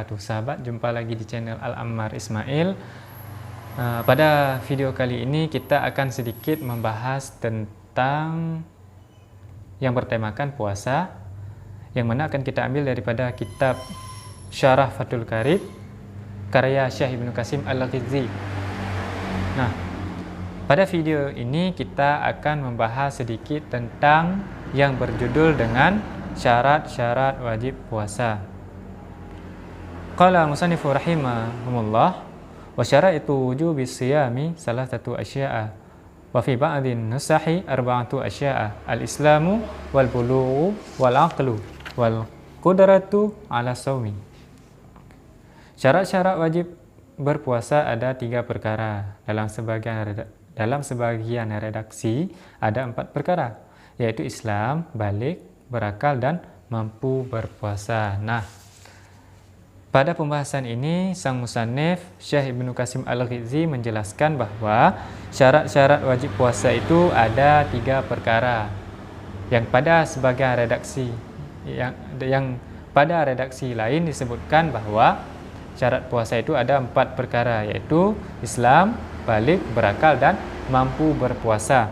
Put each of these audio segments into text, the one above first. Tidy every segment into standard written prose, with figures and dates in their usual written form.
wabarakatuh. Sahabat, jumpa lagi di channel Al-Ammar Ismail. Pada video kali ini kita akan sedikit membahas tentang yang bertemakan puasa, yang mana akan kita ambil daripada kitab Syarah Fathul Qarib karya Syekh Ibnu Qasim Al-Ghizzi. Nah, pada video ini kita akan membahas sedikit tentang yang berjudul dengan syarat-syarat wajib puasa. Qala al-musannifu rahimahumullah wa syaraitu wujubi siyami salasatu asya'a wa fi ba'dhin nusahi arba'atu asya'a al-islamu wal bulughu wal aqlu wal qudratu ala shaumi. Syarat-syarat wajib berpuasa ada 3 perkara. Dalam sebagian redaksi ada 4 perkara, yaitu Islam, balik, berakal, dan mampu berpuasa. Nah, pada pembahasan ini sang musannif Syekh Ibnu Qasim Al-Ghizzi menjelaskan bahwa syarat-syarat wajib puasa itu ada 3 perkara. Yang pada sebagian redaksi yang pada redaksi lain disebutkan bahwa syarat puasa itu ada 4 perkara, yaitu Islam, balik, berakal, dan mampu berpuasa.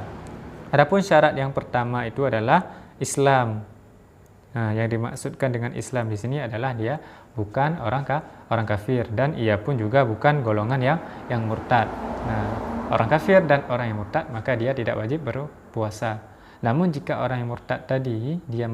Adapun syarat yang pertama itu adalah Islam. Nah, yang dimaksudkan dengan Islam di sini adalah dia bukan orang kafir, dan ia pun juga bukan golongan yang murtad. Nah, orang kafir dan orang yang murtad maka dia tidak wajib berpuasa. Namun jika orang yang murtad tadi dia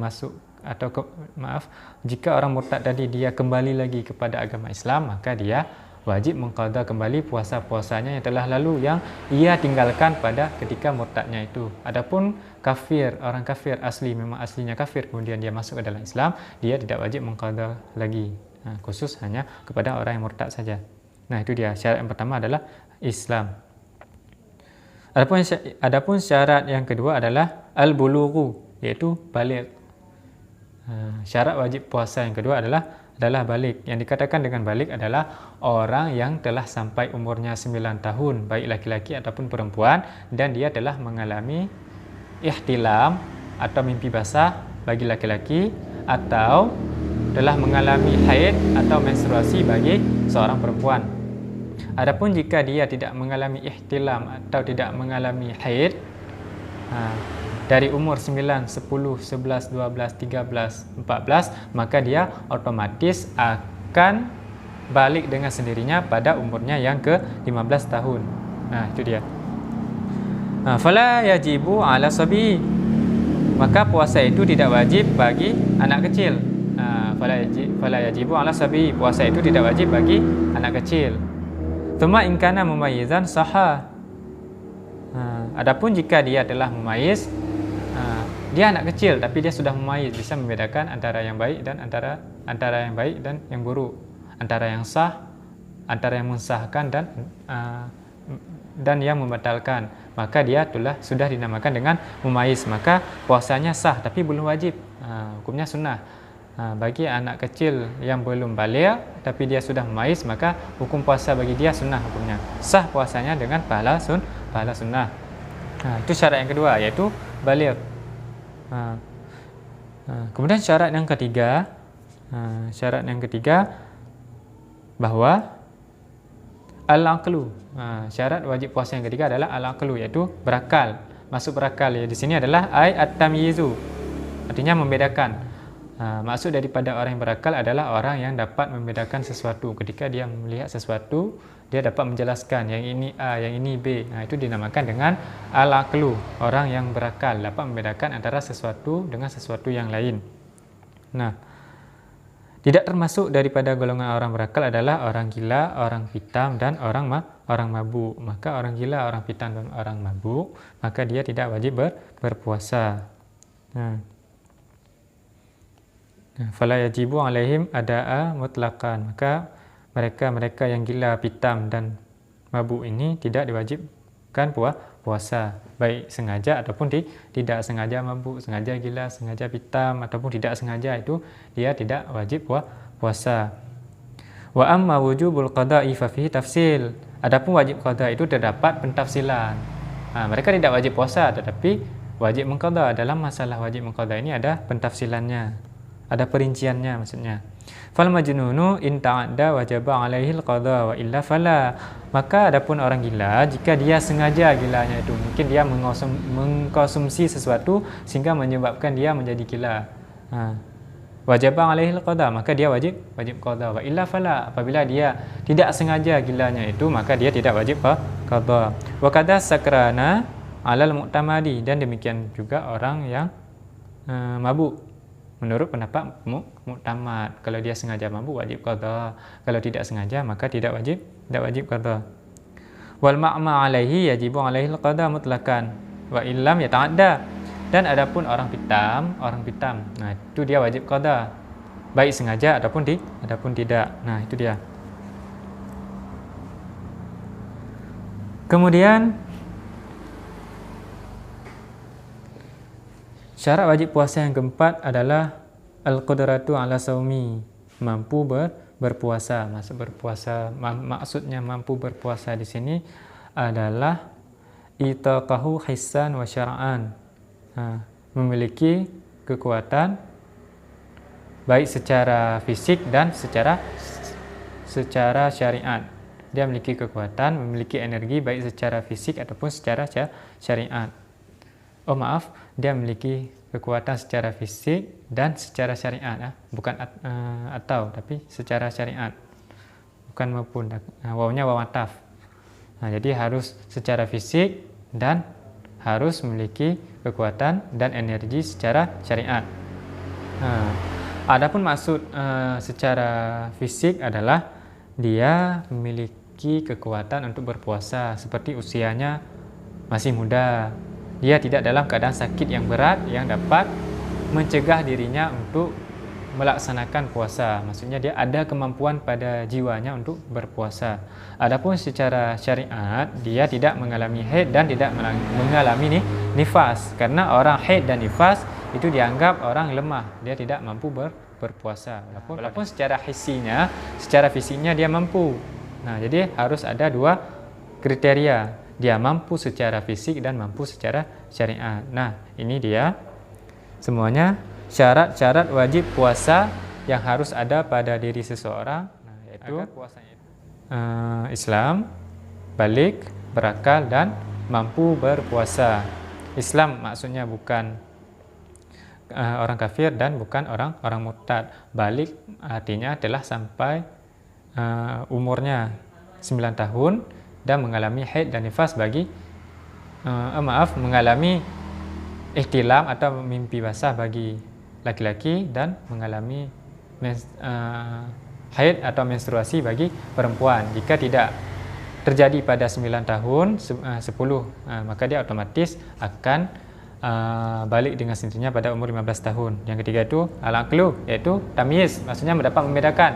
jika orang murtad tadi dia kembali lagi kepada agama Islam, maka dia wajib mengqadha kembali puasa-puasanya yang telah lalu, yang ia tinggalkan pada ketika murtadnya itu. Adapun kafir, orang kafir asli, memang aslinya kafir, kemudian dia masuk ke dalam Islam, dia tidak wajib mengqadha lagi. Nah, khusus hanya kepada orang yang murtad saja. Nah, itu dia. Syarat yang pertama adalah Islam. Adapun syarat yang kedua adalah al-bulughu, yaitu balik. Syarat wajib puasa yang kedua adalah balik. Yang dikatakan dengan balik adalah orang yang telah sampai umurnya 9 tahun, baik laki-laki ataupun perempuan, dan dia telah mengalami ihtilam atau mimpi basah bagi laki-laki, atau telah mengalami haid atau menstruasi bagi seorang perempuan. Adapun jika dia tidak mengalami ihtilam atau tidak mengalami haid dari umur 9, 10, 11, 12, 13, 14, maka dia otomatis akan balik dengan sendirinya pada umurnya yang ke-15 tahun. Nah, itu dia. Fala yajibu ala sabi, maka puasa itu tidak wajib bagi anak kecil. Fala yajibu ala sabi, puasa itu tidak wajib bagi anak kecil. Tsumma in kana mumayyizan sahha. Adapun jika dia telah mumayyiz, dia anak kecil tapi dia sudah memayyiz, bisa membedakan antara yang baik dan antara yang baik dan yang buruk, antara yang sah, antara yang mensahkan dan yang membatalkan, maka dia sudah dinamakan dengan mumayyiz, maka puasanya sah tapi belum wajib. Hukumnya sunnah. Bagi anak kecil yang belum baligh tapi dia sudah mumayyiz, maka hukum puasa bagi dia sunnah hukumnya. Sah puasanya dengan pahala sunnah. Itu syarat yang kedua, yaitu baligh. Kemudian syarat yang ketiga bahwa al-aqlu. Syarat wajib puasa yang ketiga adalah al-aqlu, yaitu berakal, masuk berakal. Ya, di sini adalah at-tamyizu, artinya membedakan. Maksud daripada orang yang berakal adalah orang yang dapat membedakan sesuatu. Ketika dia melihat sesuatu, dia dapat menjelaskan yang ini A, yang ini B. Nah, itu dinamakan dengan al-aqlu. Orang yang berakal dapat membedakan antara sesuatu dengan sesuatu yang lain. Nah, tidak termasuk daripada golongan orang berakal adalah orang gila, orang pitam, dan orang mabuk. Maka orang gila, orang pitam, dan orang mabuk, maka dia tidak wajib berpuasa. Fala yajibu alaihim ada'a mutlaqan, maka mereka yang gila, pitam, dan mabuk ini tidak diwajibkan puasa, baik sengaja ataupun tidak sengaja mabuk, sengaja gila, sengaja pitam, ataupun tidak sengaja, itu dia tidak wajib puasa. Wa amma wujubul qada'i fa fihi tafsil. Adapun wajib qada itu terdapat pentafsilan. Mereka tidak wajib puasa tetapi wajib mengqada. Dalam masalah wajib mengqada ini ada pentafsilannya, ada perinciannya maksudnya. Fal majnunu in ta'adda wajaba alaihi al-qadha wa illa fala. Maka adapun orang gila, jika dia sengaja gilanya itu, mungkin dia mengkonsumsi sesuatu sehingga menyebabkan dia menjadi gila. Wajaba alaihi al-qadha, maka dia wajib qadha. Wa illa fala, apabila dia tidak sengaja gilanya itu, maka dia tidak wajib qadha. Wa kadza sakrana 'alal mu'tamadi, dan demikian juga orang yang mabuk. Menurut pendapat muktamad, kalau dia sengaja mabuk wajib qadha, kalau tidak sengaja maka tidak wajib qadha. Wal ma'ma alaihi yajibu alaihi al-qadha mutlaqan wa illam yata'adda. Dan adapun orang pitam, nah itu dia wajib qadha, baik sengaja ataupun tidak. Nah, itu dia. Kemudian syarat wajib puasa yang keempat adalah al-qudratu ala saumi, mampu berpuasa. Maksudnya mampu berpuasa di sini adalah itaqahu hissan wa syara'an, memiliki kekuatan baik secara fisik dan secara syariat. Dia memiliki kekuatan, memiliki energi baik secara fisik ataupun secara syariat. Dia memiliki kekuatan secara fisik dan secara syariat, bukan atau, tapi secara syariat, bukan maupun. Wawnya waw ataf. Nah, jadi harus secara fisik dan harus memiliki kekuatan dan energi secara syariat. Adapun maksud secara fisik adalah dia memiliki kekuatan untuk berpuasa, seperti usianya masih muda. Dia tidak dalam keadaan sakit yang berat yang dapat mencegah dirinya untuk melaksanakan puasa. Maksudnya dia ada kemampuan pada jiwanya untuk berpuasa. Adapun secara syariat, dia tidak mengalami haid dan tidak mengalami nifas. Karena orang haid dan nifas itu dianggap orang lemah, dia tidak mampu berpuasa. Walaupun secara fisiknya dia mampu. Nah, jadi harus ada dua kriteria. Dia mampu secara fisik dan mampu secara syariat. Nah, ini dia semuanya syarat-syarat wajib puasa yang harus ada pada diri seseorang, yaitu Islam, balik, berakal, dan mampu berpuasa. Islam maksudnya bukan orang kafir dan bukan orang murtad. Balik artinya telah sampai umurnya 9 tahun dan mengalami haid dan nifas mengalami ihtilam atau mimpi basah bagi laki-laki dan mengalami haid atau menstruasi bagi perempuan. Jika tidak terjadi pada 9 tahun 10, maka dia otomatis akan balik dengan sendirinya pada umur 15 tahun. Yang ketiga itu al-aqlu, yaitu tamyiz, maksudnya mendapat membedakan.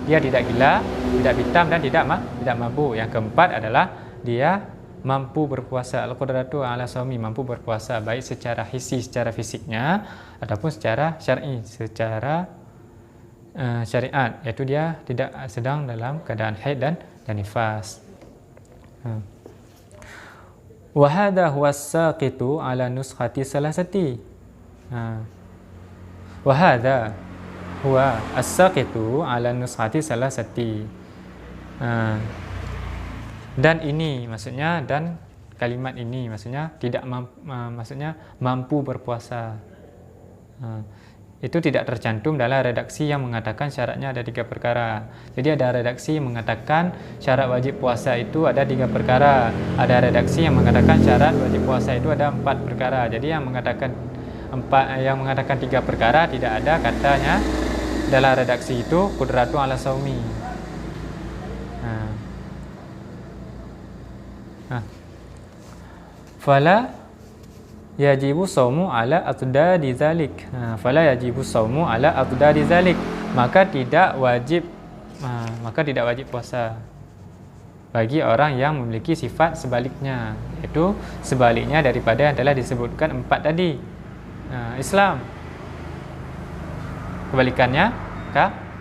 Dia tidak gila, tidak pitam, dan tidak mabuk. Yang keempat adalah dia mampu berpuasa, al-qudratu ala saumi, mampu berpuasa baik secara hissi, secara fisiknya, ataupun secara syar'i, secara syariat, yaitu dia tidak sedang dalam keadaan haid dan nifas. Wa hadha huwa as-saqitu ala nuskhati salasati. Wa hadha huwa as-saqitu ala nuskhati salasati. Dan ini maksudnya, dan kalimat ini maksudnya tidak mampu berpuasa. Itu tidak tercantum dalam redaksi yang mengatakan syaratnya ada 3 perkara. Jadi ada redaksi yang mengatakan syarat wajib puasa itu ada 3 perkara. Ada redaksi yang mengatakan syarat wajib puasa itu ada 4 perkara. Jadi yang mengatakan 3 perkara tidak ada katanya dalam redaksi itu qudratu ala saumi. Fala yajibu saumu ala atdadi zalik. Fala yajibu saumu ala atdadi zalik. Maka tidak wajib puasa bagi orang yang memiliki sifat sebaliknya, yaitu sebaliknya daripada yang telah disebutkan 4 tadi. Islam, kebalikannya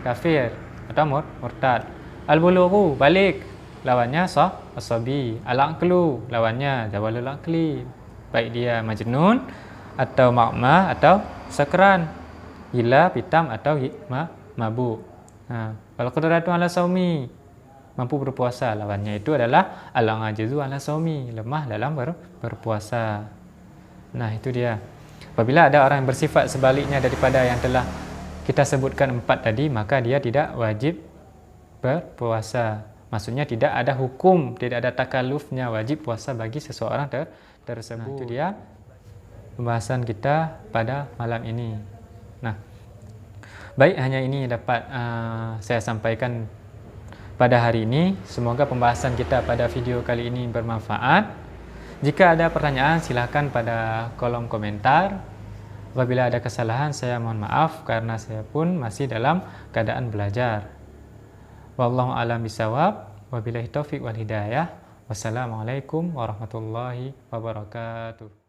kafir atau murtad. Al-bulughu, balik, lawannya as-sabi. Al-aqlu, lawannya zawalul aqli, baik dia majnun atau ma'ma atau sakran, gila, pitam atau mabuk. Wal qudratu ala saumi, mampu berpuasa. Lawannya itu adalah al-ajizu ala saumi, lemah dalam berpuasa. Nah, itu dia. Apabila ada orang yang bersifat sebaliknya daripada yang telah kita sebutkan 4 tadi, maka dia tidak wajib berpuasa. Maksudnya tidak ada hukum, tidak ada takalufnya wajib puasa bagi seseorang tersebut. Nah, itu dia pembahasan kita pada malam ini. Nah, baik, hanya ini dapat saya sampaikan pada hari ini. Semoga pembahasan kita pada video kali ini bermanfaat. Jika ada pertanyaan, silakan pada kolom komentar. Apabila ada kesalahan, saya mohon maaf karena saya pun masih dalam keadaan belajar. Wallahu a'lam bishawab. Wabillahi taufiq wal hidayah. Wassalamualaikum warahmatullahi wabarakatuh.